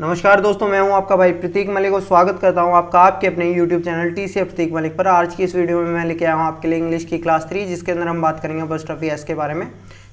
नमस्कार दोस्तों, मैं हूं आपका भाई प्रतीक मलिक और स्वागत करता हूं आपका आपके अपने YouTube चैनल TCF प्रतीक मलिक पर। आज की इस वीडियो में मैं लेके आया हूं आपके लिए इंग्लिश की क्लास 3, जिसके अंदर हम बात करेंगे अपॉस्ट्रोफी एस के बारे में।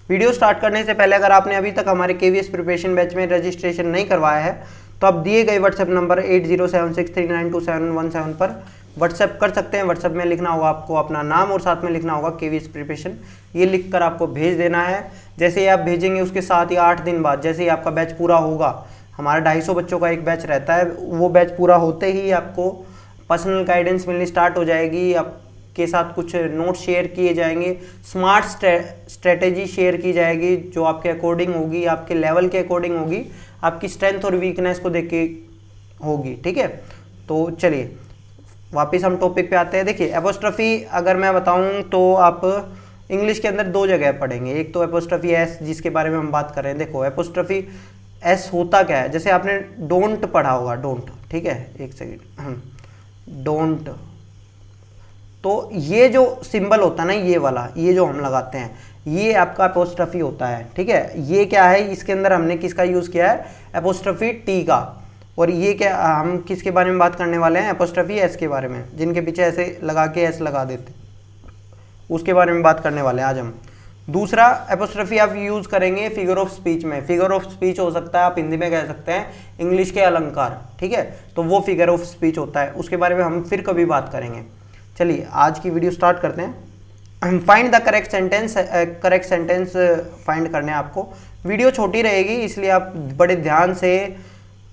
वीडियो स्टार्ट करने से पहले अगर आपने अभी तक हमारे KVS प्रिपरेशन बैच में रजिस्ट्रेशन नहीं करवाया है तो आप दिए गए व्हाट्सएप नंबर 8076392717 पर व्हाट्सएप कर सकते हैं। व्हाट्सएप में लिखना होगा आपको अपना नाम और साथ में लिखना होगा KVS प्रिपरेशन, ये लिखकर आपको भेज देना है। जैसे ही आप भेजेंगे उसके साथ ही 8 दिन बाद जैसे ही आपका बैच पूरा होगा, हमारा 250 बच्चों का एक बैच रहता है, वो बैच पूरा होते ही आपको पर्सनल गाइडेंस मिलनी स्टार्ट हो जाएगी। आपके साथ कुछ नोट्स शेयर किए जाएंगे, स्मार्ट स्ट्रेटेजी शेयर की जाएगी जो आपके अकॉर्डिंग होगी, आपके लेवल के अकॉर्डिंग होगी, आपकी स्ट्रेंथ और वीकनेस को देख के होगी। ठीक है, तो चलिए वापस हम टॉपिक पे आते हैं। देखिए एपोस्ट्रोफी अगर मैं बताऊं तो आप इंग्लिश के अंदर 2 जगह पढ़ेंगे। एक तो एपोस्ट्रोफी एस जिसके बारे में हम बात कर रहे हैं। देखो एपोस्ट्रोफी एस होता क्या है, जैसे आपने डोंट पढ़ा होगा, डोंट, ठीक है, एक सेकेंड, डोंट, तो ये जो सिंबल होता है ना, ये वाला, ये जो हम लगाते हैं, ये आपका एपोस्ट्रोफी होता है। ठीक है, ये क्या है, इसके अंदर हमने किसका यूज किया है, एपोस्ट्रोफी टी का। और ये क्या, हम किसके बारे में बात करने वाले हैं, एपोस्ट्रोफी एस के बारे में, जिनके पीछे ऐसे लगा के एस लगा देते, उसके बारे में बात करने वाले हैं आज हम। दूसरा एपोस्ट्रोफी आप यूज करेंगे फिगर ऑफ स्पीच में। फिगर ऑफ स्पीच हो सकता है, आप हिंदी में कह सकते हैं इंग्लिश के अलंकार, ठीक है, तो वो फिगर ऑफ स्पीच होता है, उसके बारे में हम फिर कभी बात करेंगे। चलिए आज की वीडियो स्टार्ट करते हैं। Find the correct sentence find करने हैं आपको। वीडियो छोटी रहेगी इसलिए आप बड़े ध्यान से,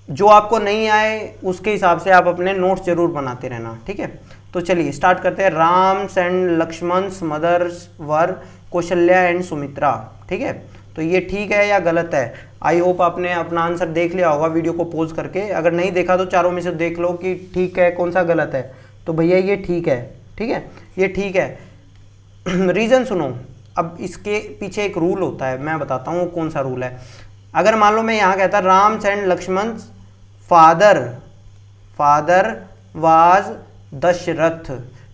जो आपको नहीं आए उसके हिसाब से आप अपने नोट्स जरूर बनाते रहना। ठीक है, तो चलिए स्टार्ट करते हैं। Ram and Lakshman mothers were Kaushalya and Sumitra. ठीक है, तो ये ठीक है या गलत है? आई होप आपने अपना आंसर देख लिया होगा वीडियो को पॉज करके। अगर नहीं देखा तो चारों में से देख लो कि ठीक है कौन सा गलत है। तो भैया ये ठीक है, ठीक है, ये ठीक है। रीजन सुनो, अब इसके पीछे एक रूल होता है, मैं बताता हूँ कौन सा रूल है। अगर मान लो मैं यहाँ कहता Ram and Lakshman father was Dashrath,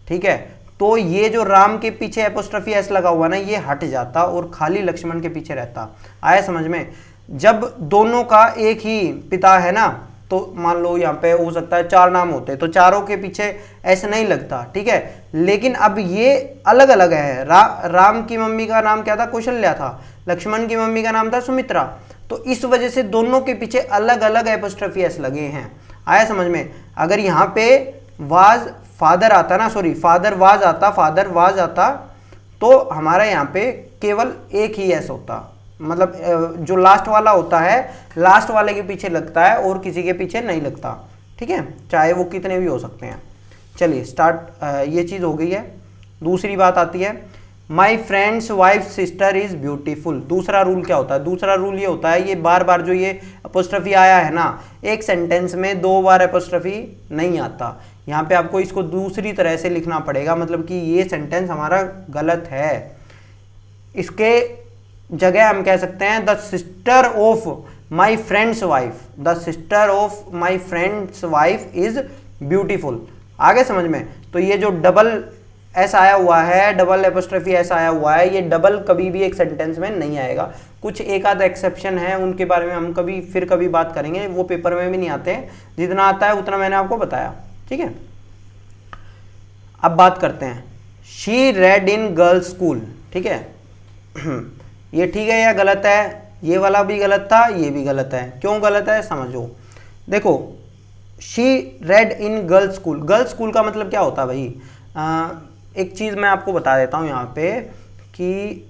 ठीक है, तो ये जो राम के पीछे एपोस्ट्रोफी एस लगा हुआ ना, ये हट जाता और खाली लक्ष्मण के पीछे रहता। आया समझ में? जब दोनों का एक ही पिता है ना, तो मान लो यहाँ पे हो सकता है 4 नाम होते, तो चारों के पीछे ऐसे नहीं लगता, ठीक है। लेकिन अब ये अलग अलग है। राम की मम्मी का नाम क्या था, कौशल्या था, लक्ष्मण की मम्मी का नाम था सुमित्रा, तो इस वजह से दोनों के पीछे अलग अलग एपोस्ट्रोफी एस लगे हैं। आया समझ में? अगर यहाँ पे वाज फादर आता ना, सॉरी फादर वाज आता, तो हमारा यहाँ पे केवल एक ही एस होता, मतलब जो लास्ट वाला होता है लास्ट वाले के पीछे लगता है और किसी के पीछे नहीं लगता। ठीक है, चाहे वो कितने भी हो सकते हैं। चलिए स्टार्ट, ये चीज़ हो गई है। दूसरी बात आती है, my friends wife sister is beautiful. दूसरा रूल क्या होता है? दूसरा रूल ये होता है, ये बार बार जो ये एपोस्ट्रोफी आया है ना, एक सेंटेंस में 2 बार एपोस्ट्रोफी नहीं आता। यहाँ पे आपको इसको दूसरी तरह से लिखना पड़ेगा, मतलब कि ये सेंटेंस हमारा गलत है। इसके जगह हम कह सकते हैं the sister of my friends wife, the sister of my friends wife is beautiful. आगे समझ में? तो ये जो डबल एस आया हुआ है, डबल एपोस्ट्रोफी एस आया हुआ है, ये डबल कभी भी एक सेंटेंस में नहीं आएगा। कुछ एक आध एक्सेप्शन है, उनके बारे में हम कभी बात करेंगे, वो पेपर में भी नहीं आते हैं। जितना आता है उतना मैंने आपको बताया। ठीक है, अब बात करते हैं, she red in girls school. ठीक है, ये ठीक है या गलत है? ये वाला भी गलत था, ये भी गलत है। क्यों गलत है समझो। देखो, she red in girls school, girls school का मतलब क्या होता है भाई? एक चीज़ मैं आपको बता देता हूँ यहाँ पे कि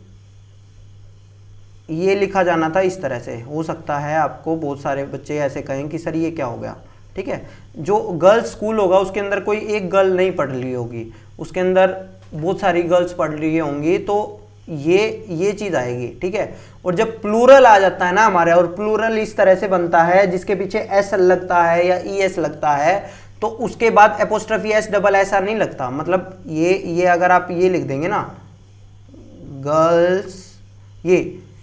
ये लिखा जाना था इस तरह से। हो सकता है आपको बहुत सारे बच्चे ऐसे कहें कि सर ये क्या हो गया। ठीक है, जो गर्ल्स स्कूल होगा उसके अंदर कोई एक गर्ल नहीं पढ़ रही होगी, उसके अंदर बहुत सारी गर्ल्स पढ़ रही होंगी, तो ये चीज़ आएगी। ठीक है, और जब प्लूरल आ जाता है ना हमारे, और प्लूरल इस तरह से बनता है जिसके पीछे एस लगता है या ई एस लगता है, तो उसके बाद एपोस्ट्रोफी एस डबल ऐसा नहीं लगता। मतलब ये अगर आप ये लिख देंगे ना गर्ल्स,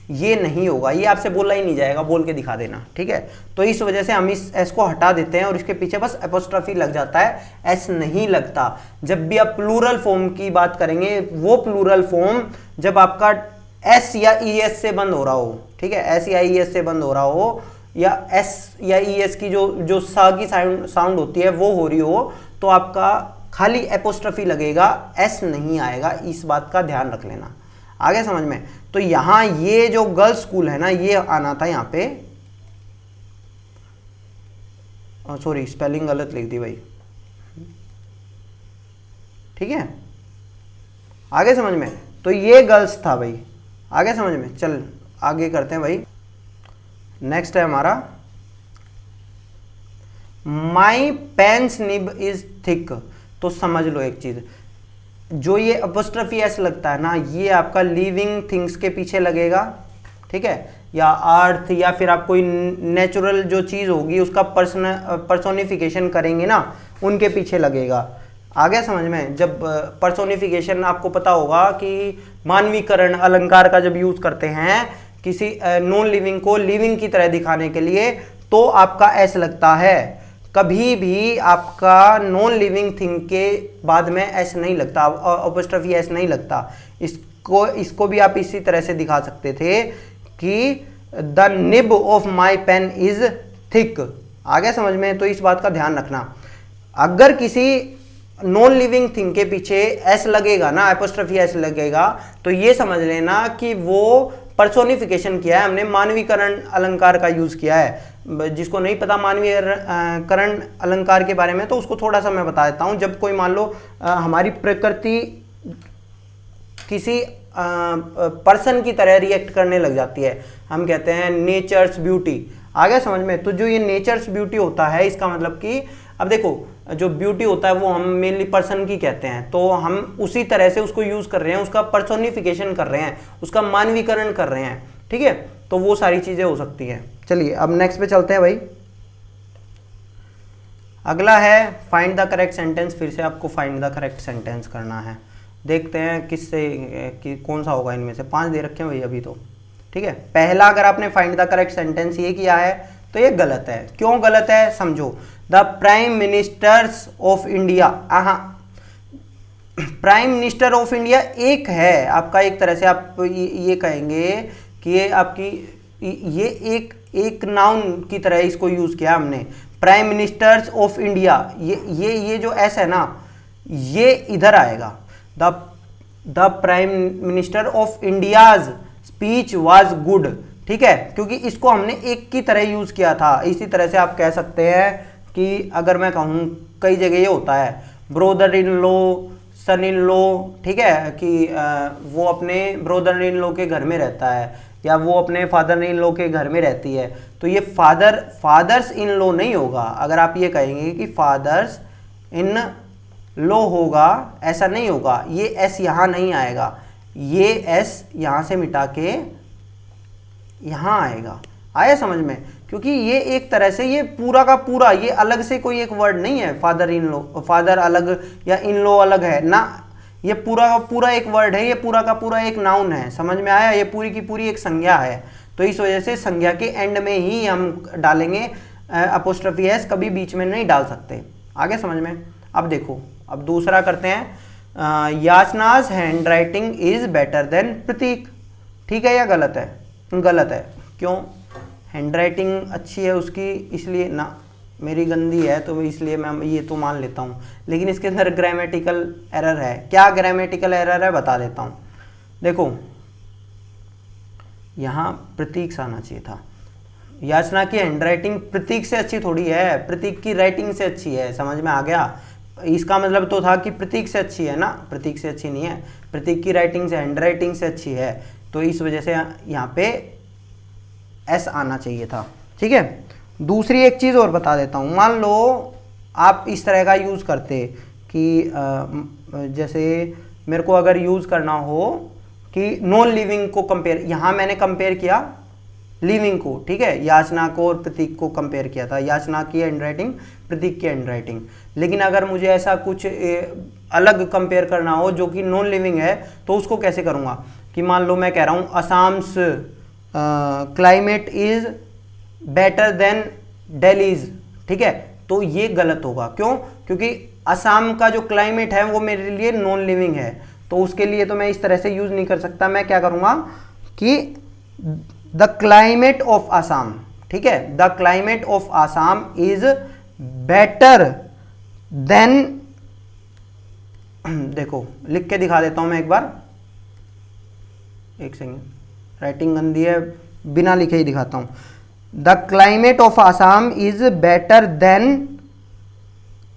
ये नहीं होगा, ये आपसे बोला ही नहीं जाएगा, बोल के दिखा देना। ठीक है, तो इस वजह से हम इस एस को हटा देते हैं और इसके पीछे बस एपोस्ट्रोफी लग जाता है, एस नहीं लगता। जब भी आप प्लूरल फॉर्म की बात करेंगे, वो प्लूरल फॉर्म जब आपका एस या ई एस से बंद हो रहा हो, ठीक है, एस या ई एस से बंद हो रहा हो, या एस या ई एस की जो सा की साउंड होती है वो हो रही हो, तो आपका खाली एपोस्ट्रफी लगेगा, एस नहीं आएगा, इस बात का ध्यान रख लेना। आगे समझ में? तो यहां ये जो गर्ल्स स्कूल है ना, ये आना था यहां पे, सॉरी स्पेलिंग गलत लिख दी भाई, ठीक है, आगे समझ में? तो ये गर्ल्स था भाई, आगे समझ में? चल आगे करते हैं भाई। नेक्स्ट है हमारा माई पेन्स निब इज थिक। तो समझ लो एक चीज, जो ये अपॉस्ट्रोफी एस लगता है ना, ये आपका लिविंग थिंग्स के पीछे लगेगा, ठीक है, या अर्थ, या फिर आप कोई नेचुरल जो चीज होगी उसका पर्सोनिफिकेशन करेंगे ना, उनके पीछे लगेगा। आगे समझ में? जब पर्सोनिफिकेशन आपको पता होगा कि मानवीकरण अलंकार का जब यूज करते हैं किसी नॉन लिविंग को लिविंग की तरह दिखाने के लिए, तो आपका एस लगता है। कभी भी आपका नॉन लिविंग थिंग के बाद में एस नहीं लगता, अपॉस्ट्रोफी एस नहीं लगता। इसको भी आप इसी तरह से दिखा सकते थे कि the nib of my pen is thick. आगे समझ में? तो इस बात का ध्यान रखना, अगर किसी नॉन लिविंग थिंग के पीछे एस लगेगा ना, अपॉस्ट्रोफी एस लगेगा, तो ये समझ लेना कि वो पर्सोनिफिकेशन किया है हमने, मानवीकरण अलंकार का यूज किया है। जिसको नहीं पता मानवीकरण अलंकार के बारे में, तो उसको थोड़ा सा मैं बता देता हूं। जब कोई मान लो हमारी प्रकृति किसी पर्सन की तरह रिएक्ट करने लग जाती है, हम कहते हैं नेचर्स ब्यूटी। आगे समझ में? तो जो ये नेचर्स ब्यूटी होता है, इसका मतलब कि अब देखो, जो ब्यूटी होता है वो हम मेनली पर्सन की कहते हैं, तो हम उसी तरह से उसको यूज कर रहे हैं, उसका पर्सोनिफिकेशन कर रहे हैं, उसका मानवीकरण कर रहे हैं, ठीक है। तो वो सारी चीजें हो सकती हैं। चलिए अब नेक्स्ट पे चलते हैं भाई। अगला है फाइंड द करेक्ट सेंटेंस। फिर से आपको फाइंड द करेक्ट सेंटेंस करना है। देखते हैं किससे कि कौन सा होगा इनमें से। 5 दे रखे हैं भाई अभी तो, ठीक है। पहला अगर आपने फाइंड द करेक्ट सेंटेंस ये किया है तो ये गलत है। क्यों गलत है समझो। The prime ministers of India, prime minister of India एक है आपका, एक तरह से आप ये कहेंगे कि ये आपकी ये एक नाउन की तरह इसको यूज किया हमने, प्राइम मिनिस्टर्स ऑफ इंडिया। ये जो एस है ना, ये इधर आएगा। The prime minister of India's speech was good, ठीक है, क्योंकि इसको हमने एक की तरह यूज किया था। इसी तरह से आप कह सकते हैं कि अगर मैं कहूँ, कई जगह ये होता है brother in law, son in law, ठीक है, कि वो अपने ब्रोदर इन लॉ के घर में रहता है या वो अपने फादर इन लॉ के घर में रहती है। तो ये फादर्स इन लॉ नहीं होगा। अगर आप ये कहेंगे कि फादर्स इन लॉ होगा, ऐसा नहीं होगा। ये एस यहाँ नहीं आएगा, ये एस यहाँ से मिटा के यहाँ आएगा। आया समझ में? क्योंकि ये एक तरह से ये पूरा का पूरा, ये अलग से कोई एक वर्ड नहीं है। फादर इन लॉ, फादर अलग या इन लॉ अलग है ना, ये पूरा का पूरा एक वर्ड है, ये पूरा का पूरा एक नाउन है। समझ में आया? ये पूरी की पूरी एक संज्ञा है। तो इस वजह से संज्ञा के एंड में ही हम डालेंगे अपोस्ट्रोफी एस, कभी बीच में नहीं डाल सकते। आगे समझ में? अब देखो, अब दूसरा करते हैं। Yachna's handwriting is better than Prateek, ठीक है या गलत है? गलत है। क्यों? हैंड राइटिंग अच्छी है उसकी, इसलिए ना, मेरी गंदी है तो इसलिए मैं ये तो मान लेता हूँ, लेकिन इसके अंदर ग्रामेटिकल एरर है। क्या ग्रामेटिकल एरर है बता देता हूँ। देखो, यहाँ प्रतीक से आना चाहिए था। याचना की हैंड राइटिंग प्रतीक से अच्छी थोड़ी है, प्रतीक की राइटिंग से अच्छी है। समझ में आ गया? इसका मतलब तो था कि प्रतीक से अच्छी है ना, प्रतीक से अच्छी नहीं है, प्रतीक की राइटिंग से, हैंड राइटिंग से अच्छी है। तो इस वजह से यहाँ पे एस आना चाहिए था, ठीक है। दूसरी एक चीज़ और बता देता हूँ। मान लो आप इस तरह का यूज़ करते कि जैसे मेरे को अगर यूज़ करना हो कि नॉन लिविंग को कंपेयर, यहाँ मैंने कंपेयर किया लिविंग को, ठीक है, याचना को और प्रतीक को कंपेयर किया था, याचना की हैंड राइटिंग, प्रतीक की हैंड राइटिंग। लेकिन अगर मुझे ऐसा कुछ अलग कंपेयर करना हो जो कि नॉन लिविंग है, तो उसको कैसे करूँगा कि मान लो मैं कह रहा हूँ Assam's climate is better than Delhi's, ठीक है, तो ये गलत होगा। क्यों? क्योंकि असम का जो क्लाइमेट है वो मेरे लिए नॉन लिविंग है, तो उसके लिए तो मैं इस तरह से यूज नहीं कर सकता। मैं क्या करूँगा कि द क्लाइमेट ऑफ असम, ठीक है, the climate of Assam is better then, देखो लिख के दिखा देता हूं मैं एक बार, एक सेकेंड, राइटिंग गंदी है, बिना लिखे ही दिखाता हूं। The climate of Assam is better then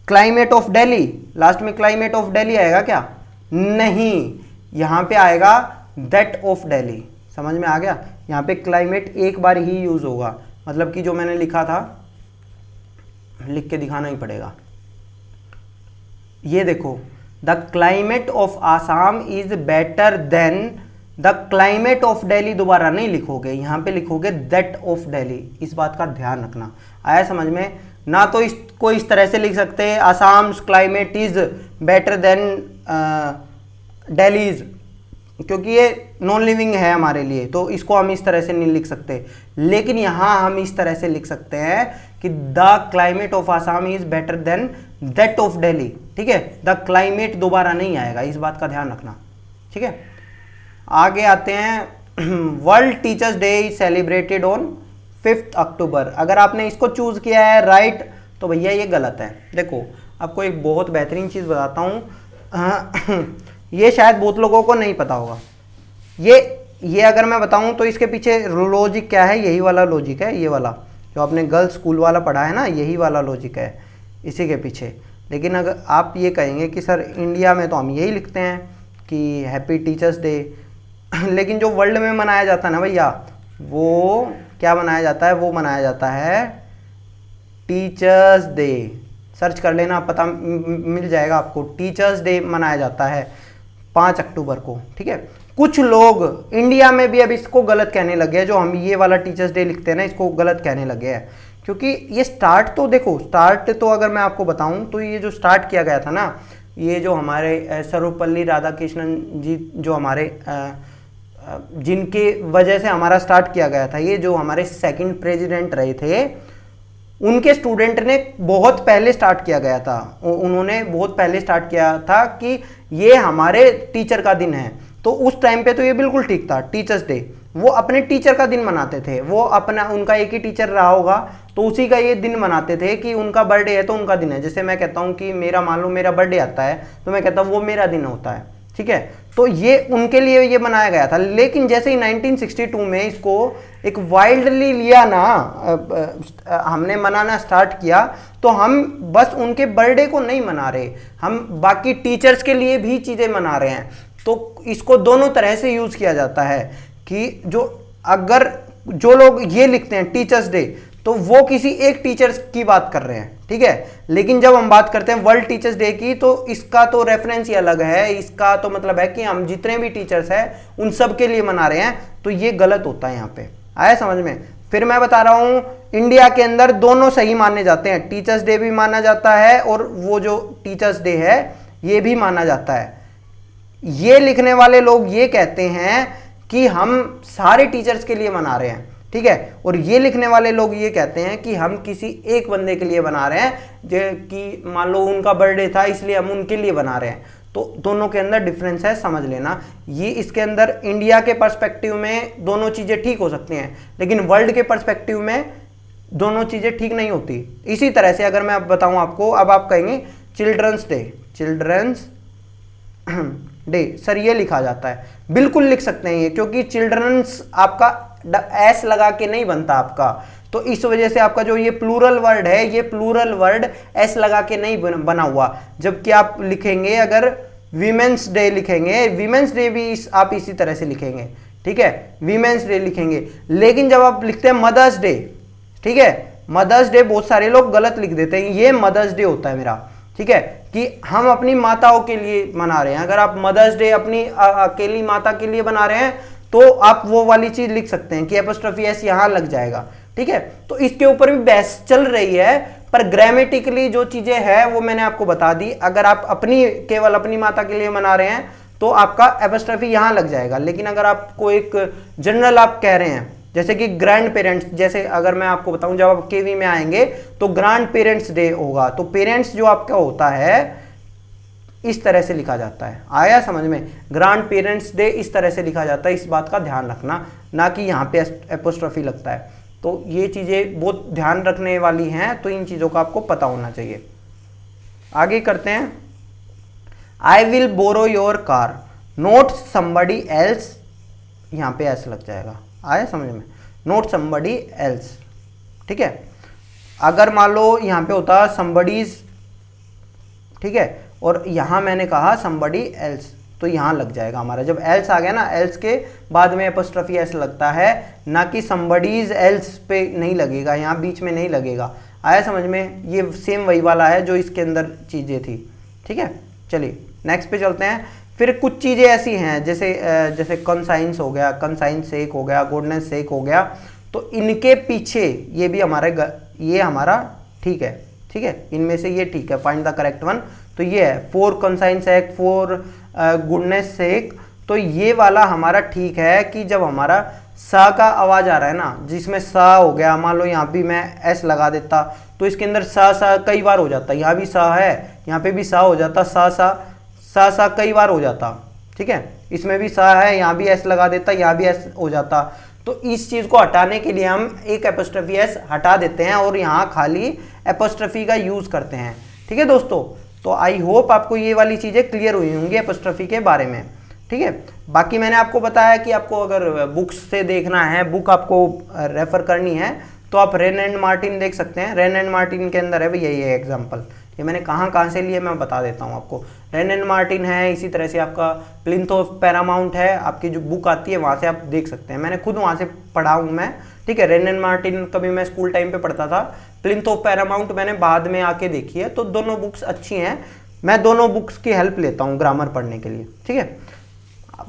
climate of Delhi. Last में क्लाइमेट ऑफ दिल्ली आएगा क्या? नहीं, यहां पे आएगा दैट ऑफ दिल्ली। समझ में आ गया? यहां पे क्लाइमेट एक बार ही यूज होगा, मतलब कि जो मैंने लिखा था लिख के दिखाना ही पड़ेगा। ये देखो, the climate of Assam is better then the climate of Delhi, दोबारा नहीं लिखोगे, यहां पे लिखोगे दैट ऑफ दिल्ली। इस बात का ध्यान रखना। आया समझ में? ना तो इसको इस तरह से लिख सकते हैं, Assam climate is better than Delhi's, क्योंकि ये नॉन लिविंग है हमारे लिए, तो इसको हम इस तरह से नहीं लिख सकते। लेकिन यहां हम इस तरह से लिख सकते हैं कि the climate of Assam is better then that of Delhi. ठीक है, द क्लाइमेट दोबारा नहीं आएगा, इस बात का ध्यान रखना। ठीक है, आगे आते हैं। World teachers day is celebrated on 5 अक्टूबर। अगर आपने इसको चूज किया है राइट, तो भैया ये गलत है। देखो आपको एक बहुत बेहतरीन चीज बताता हूं, ये शायद बहुत लोगों को नहीं पता होगा। ये अगर मैं बताऊं तो इसके पीछे लॉजिक क्या है, यही वाला लॉजिक है, ये वाला जो आपने गर्ल्स स्कूल वाला पढ़ा है ना, यही वाला लॉजिक है इसी के पीछे। लेकिन अगर आप ये कहेंगे कि सर इंडिया में तो हम यही लिखते हैं कि हैप्पी टीचर्स डे, लेकिन जो वर्ल्ड में मनाया जाता है ना भैया, वो क्या मनाया जाता है? वो मनाया जाता है टीचर्स डे। सर्च कर लेना, पता मिल जाएगा आपको। टीचर्स डे मनाया जाता है 5 अक्टूबर को। ठीक है, कुछ लोग इंडिया में भी अब इसको गलत कहने लगे हैं, जो हम ये वाला टीचर्स डे लिखते हैं ना, इसको गलत कहने लगे हैं। क्योंकि ये स्टार्ट तो देखो, स्टार्ट तो अगर मैं आपको बताऊं तो ये जो स्टार्ट किया गया था ना, ये जो हमारे सर्वपल्ली राधाकृष्णन जी, जो हमारे जिनके वजह से हमारा स्टार्ट किया गया था, ये जो हमारे सेकंड प्रेसिडेंट रहे थे, उनके स्टूडेंट ने बहुत पहले स्टार्ट किया गया था। उन्होंने बहुत पहले स्टार्ट किया था कि ये हमारे टीचर का दिन है। तो उस टाइम पे तो ये बिल्कुल ठीक था, टीचर्स डे। वो अपने टीचर का दिन मनाते थे, वो अपना, उनका एक ही टीचर रहा होगा तो उसी का ये दिन मनाते थे कि उनका बर्थडे है तो उनका दिन है। जैसे मैं कहता हूँ कि मेरा, मान लो मेरा बर्थडे आता है तो मैं कहता हूँ वो मेरा दिन होता है। ठीक है, तो ये उनके लिए ये बनाया गया था। लेकिन जैसे ही 1962 में इसको एक वाइल्डली लिया ना, हमने मनाना स्टार्ट किया, तो हम बस उनके बर्थडे को नहीं मना रहे, हम बाकी टीचर्स के लिए भी चीज़ें मना रहे हैं। तो इसको दोनों तरह से यूज़ किया जाता है कि अगर जो लोग ये लिखते हैं टीचर्स डे, तो वो किसी एक टीचर्स की बात कर रहे हैं। ठीक है, लेकिन जब हम बात करते हैं वर्ल्ड टीचर्स डे की, तो इसका तो रेफरेंस ही अलग है। इसका तो मतलब है कि हम जितने भी टीचर्स हैं उन सब के लिए मना रहे हैं, तो ये गलत होता है। यहाँ पे आया समझ में? फिर मैं बता रहा हूं, इंडिया के अंदर दोनों सही माने जाते हैं, टीचर्स डे भी माना जाता है और वो जो टीचर्स डे है ये भी माना जाता है। ये लिखने वाले लोग ये कहते हैं कि हम सारे टीचर्स के लिए मना रहे हैं। ठीक है, और ये लिखने वाले लोग ये कहते हैं कि हम किसी एक बंदे के लिए बना रहे हैं, जो कि मान लो उनका बर्थडे था इसलिए हम उनके लिए बना रहे हैं। तो दोनों के अंदर डिफरेंस है, समझ लेना। ये इसके अंदर इंडिया के पर्सपेक्टिव में दोनों चीज़ें ठीक हो सकती हैं, लेकिन वर्ल्ड के पर्सपेक्टिव में दोनों चीज़ें ठीक नहीं होती। इसी तरह से अगर मैं अब बताऊं आपको, अब आप कहेंगे children's day, children's day, sir ये लिखा जाता है, बिल्कुल लिख सकते हैं ये, क्योंकि चिल्ड्रंस आपका एस लगा के नहीं बनता आपका, तो इस वजह से आपका जो ये प्लूरल वर्ड है, ये प्लूरल वर्ड एस लगा के नहीं बना हुआ। जबकि आप लिखेंगे, अगर वीमेंस डे लिखेंगे, वीमेंस डे भी आप इसी तरह से लिखेंगे। ठीक है, वीमेंस डे लिखेंगे। लेकिन जब आप लिखते हैं मदर्स डे, ठीक है, मदर्स डे बहुत सारे लोग गलत लिख देते हैं, ये मदर्स डे होता है मेरा। ठीक है, कि हम अपनी माताओं के लिए मना रहे हैं। अगर आप मदर्स डे अपनी अकेली माता के लिए बना रहे हैं, तो आप वो वाली चीज लिख सकते हैं कि एपोस्ट्रोफी एस यहां लग जाएगा। ठीक है, तो इसके ऊपर भी बहस चल रही है, पर ग्रामेटिकली जो चीजें हैं वो मैंने आपको बता दी। अगर आप केवल अपनी माता के लिए मना रहे हैं तो आपका एपोस्ट्रोफी यहां लग जाएगा। लेकिन अगर आपको एक जनरल आप कह रहे हैं, जैसे कि ग्रैंड पेरेंट्स, जैसे अगर मैं आपको बताऊं, जब आप केवी में आएंगे तो ग्रैंड पेरेंट्स डे होगा, तो पेरेंट्स जो आपका होता है इस तरह से लिखा जाता है। आया समझ में? ग्रैंड पेरेंट्स डे इस तरह से लिखा जाता है, इस बात का ध्यान रखना, ना कि यहाँ पे एपोस्ट्रोफी लगता है। तो ये चीज़ें बहुत ध्यान रखने वाली हैं, तो इन चीज़ों का आपको पता होना चाहिए। आगे करते हैं। I will borrow your car not somebody else, यहाँ पे ऐसे लग जाएगा, आया समझ में, नोट समबडी एल्स, ठीक है। अगर मान लो यहाँ पे होता समबडीज, ठीक है, और यहाँ मैंने कहा समबडी एल्स, तो यहाँ लग जाएगा हमारा, जब एल्स आ गया ना, एल्स के बाद में एपोस्ट्रोफी एस लगता है, ना कि समबडीज एल्स पे नहीं लगेगा, यहाँ बीच में नहीं लगेगा। आया समझ में, ये सेम वही वाला है जो इसके अंदर चीज़ें थी, ठीक है। चलिए नेक्स्ट पे चलते हैं। फिर कुछ चीज़ें ऐसी हैं जैसे कंसाइंस हो गया, कंसाइंस सेक हो गया, गुडनेस सेक हो गया, तो इनके पीछे ये भी ये हमारा ठीक है, ठीक है, इनमें से ये ठीक है, फाइंड द करेक्ट वन, तो ये है for conscience sake, for goodness sake, तो ये वाला हमारा ठीक है कि जब हमारा सा का आवाज आ रहा है ना, जिसमें सा हो गया, मान लो यहाँ भी मैं एस लगा देता तो इसके अंदर सा कई बार हो जाता, यहाँ भी सा है, यहाँ पे भी सा हो जाता, सा कई बार हो जाता, ठीक है, इसमें भी सा है, यहाँ भी एस लगा देता, यहाँ भी एस हो जाता। तो इस चीज को हटाने के लिए हम एक एपोस्ट्रोफी एस हटा देते हैं और यहाँ खाली एपोस्ट्रोफी का यूज करते हैं, ठीक है दोस्तों। तो आई होप आपको ये वाली चीजें क्लियर हुई होंगी एपोस्ट्रोफी के बारे में, ठीक है। बाकी मैंने आपको बताया कि आपको अगर बुक्स से देखना है, बुक आपको रेफर करनी है, तो आप रेन एंड मार्टिन देख सकते हैं। रेन एंड मार्टिन के अंदर है भैया ये एग्जाम्पल, ये मैंने कहाँ से लिए मैं बता देता हूँ आपको। रेन एंड मार्टिन है, इसी तरह से आपका प्लिंथ ऑफ पैरामाउंट है, आपकी जो बुक आती है वहाँ से आप देख सकते हैं, मैंने खुद वहाँ से पढ़ा हूँ मैं, ठीक है। रेन एंड मार्टिन कभी मैं स्कूल टाइम पे पढ़ता था, प्लिंथ ऑफ पैरामाउंट मैंने बाद में आके देखी है, तो दोनों बुक्स अच्छी हैं, मैं दोनों बुक्स की हेल्प लेता हूँ ग्रामर पढ़ने के लिए, ठीक है।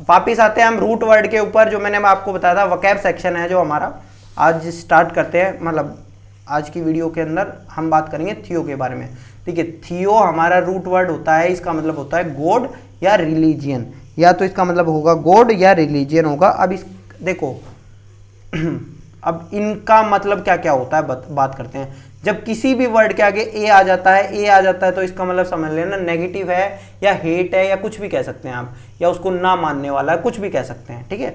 वापिस आते हैं हम रूट वर्ड के ऊपर, जो मैंने आपको बताया था वोकैब सेक्शन है जो हमारा, आज स्टार्ट करते हैं, मतलब आज की वीडियो के अंदर हम बात करेंगे थियो के बारे में, ठीक है। थियो हमारा रूट वर्ड होता है, इसका मतलब होता है गॉड या रिलीजियन, या तो इसका मतलब होगा गॉड या रिलीजियन होगा। अब इस देखो अब इनका मतलब क्या क्या होता है बात करते हैं। जब किसी भी वर्ड के आगे ए आ जाता है तो इसका मतलब समझ लेना नेगेटिव है या हेट है या कुछ भी कह सकते हैं आप, या उसको ना मानने वाला है, कुछ भी कह सकते हैं, ठीक है।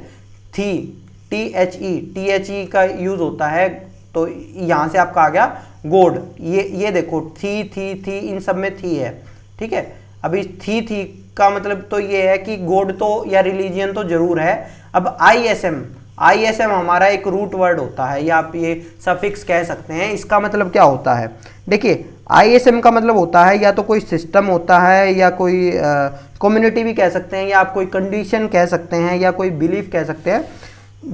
थी, THE का यूज होता है, तो यहाँ से आपका आ गया गॉड, ये देखो थी इन सब में थी है, ठीक है। अभी थी का मतलब तो ये है कि गॉड तो या रिलीजियन तो जरूर है। अब ISM हमारा एक रूट वर्ड होता है, या आप ये सफिक्स कह सकते हैं। इसका मतलब क्या होता है, देखिए ISM का मतलब होता है या तो कोई सिस्टम होता है, या कोई कम्युनिटी भी कह सकते हैं, या आप कोई कंडीशन कह सकते हैं, या कोई बिलीफ कह सकते हैं।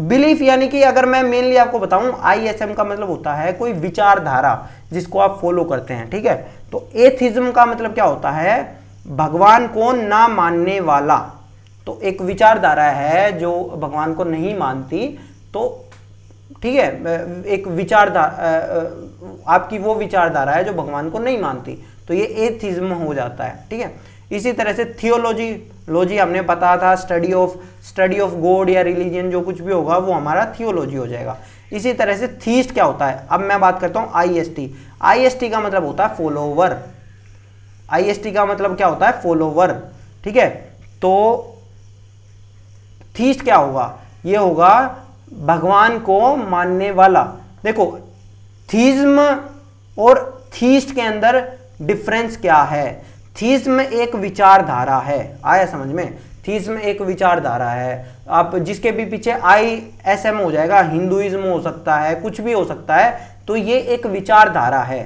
बिलीफ यानी कि अगर मैं मेनली आपको बताऊं, ISM का मतलब होता है कोई विचारधारा जिसको आप फॉलो करते हैं, ठीक है। तो एथिज्म का मतलब क्या होता है, भगवान को ना मानने वाला, तो एक विचारधारा है जो भगवान को नहीं मानती, तो ठीक है, एक विचारधारा आपकी वो विचारधारा है जो भगवान को नहीं मानती, तो ये एथिज्म हो जाता है, ठीक है। इसी तरह से थियोलॉजी हमने पता था, स्टडी ऑफ गॉड या रिलीजियन जो कुछ भी होगा वो हमारा थियोलॉजी हो जाएगा। इसी तरह से थीस्ट क्या होता है, अब मैं बात करता हूँ IST का मतलब होता है फॉलोवर, IST का मतलब क्या होता है फॉलोवर, ठीक है। तो थीस्ट क्या होगा, ये होगा भगवान को मानने वाला। देखो थीज्म और थीस्ट के अंदर डिफरेंस क्या है, थीज्म एक विचारधारा है, आया समझ में, थीज्म एक विचारधारा है, आप जिसके भी पीछे ISM हो जाएगा, हिंदुइज्म हो सकता है, कुछ भी हो सकता है, तो ये एक विचारधारा है,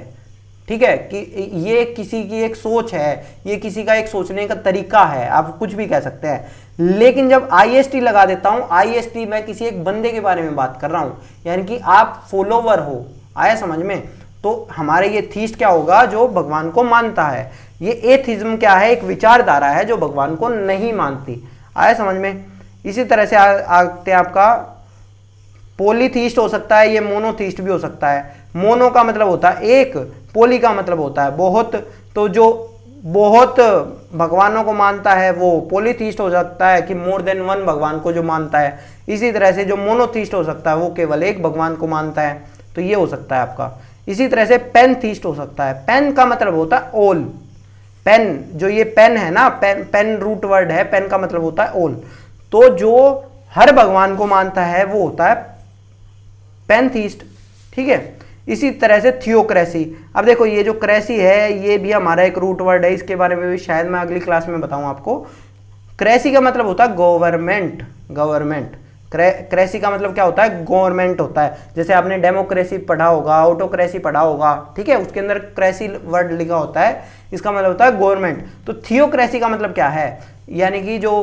ठीक है, कि ये किसी की एक सोच है, ये किसी का एक सोचने का तरीका है, आप कुछ भी कह सकते हैं। लेकिन जब IST लगा देता हूं, IST मैं किसी एक बंदे के बारे में बात कर रहा हूं, यानी कि आप फॉलोवर हो, आया समझ में, तो हमारे ये थीस्ट क्या होगा, जो भगवान को मानता है। ये एथिज्म क्या है, एक विचारधारा है जो भगवान को नहीं मानती, आया समझ में। इसी तरह से आते हैं आपका पॉलीथीस्ट हो सकता है, ये मोनोथीस्ट भी हो सकता है। मोनो का मतलब होता है एक, पोली का मतलब होता है बहुत, तो जो बहुत भगवानों को मानता है वो पॉलीथीस्ट हो सकता है, कि मोर देन वन भगवान को जो मानता है। इसी तरह से जो मोनोथीस्ट हो सकता है वो केवल एक भगवान को मानता है, तो ये हो सकता है आपका। इसी तरह से पेनथीस्ट हो सकता है, पेन का मतलब होता है ऑल, पेन जो ये पेन है ना, पेन रूट वर्ड है, पेन का मतलब होता है ऑल, तो जो हर भगवान को मानता है वो होता है पेनथीस्ट, ठीक है। इसी तरह से थियोक्रेसी, अब देखो ये जो क्रेसी है ये भी हमारा एक रूट वर्ड है, इसके बारे में भी शायद मैं अगली क्लास में बताऊं आपको। क्रेसी का मतलब होता है गवर्नमेंट, गवर्नमेंट। क्रेसी का मतलब क्या होता है, गवर्नमेंट होता है। जैसे आपने डेमोक्रेसी पढ़ा होगा, ऑटोक्रेसी पढ़ा होगा, ठीक है, उसके अंदर क्रेसी वर्ड लिखा होता है, इसका मतलब होता है गवर्नमेंट। तो थियोक्रेसी का मतलब क्या है, यानी कि जो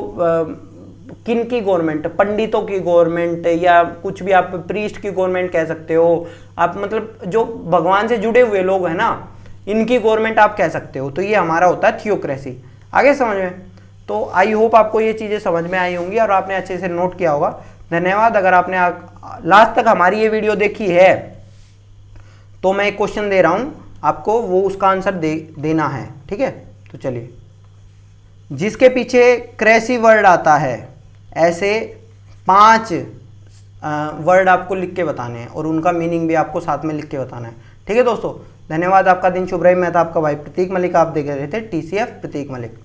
किन की गवर्नमेंट, पंडितों की गवर्नमेंट, या कुछ भी आप प्रीस्ट की गवर्नमेंट कह सकते हो आप, मतलब जो भगवान से जुड़े हुए लोग हैं ना, इनकी गवर्नमेंट आप कह सकते हो। तो ये हमारा होता है थियोक्रेसी। आगे समझ में? तो आई होप आपको ये चीज़ें समझ में आई होंगी और आपने अच्छे से नोट किया होगा। धन्यवाद। अगर आपने लास्ट तक हमारी ये वीडियो देखी है तो मैं एक क्वेश्चन दे रहा हूं आपको, वो उसका आंसर देना है, ठीक है। तो चलिए, जिसके पीछे क्रेसी वर्ड आता है ऐसे 5 वर्ड आपको लिख के बताने हैं और उनका मीनिंग भी आपको साथ में लिख के बताना है, ठीक है दोस्तों। धन्यवाद। आपका दिन शुभ रहे। मैं था आपका भाई प्रतीक मलिक, आप देख रहे थे TCF प्रतीक मलिक।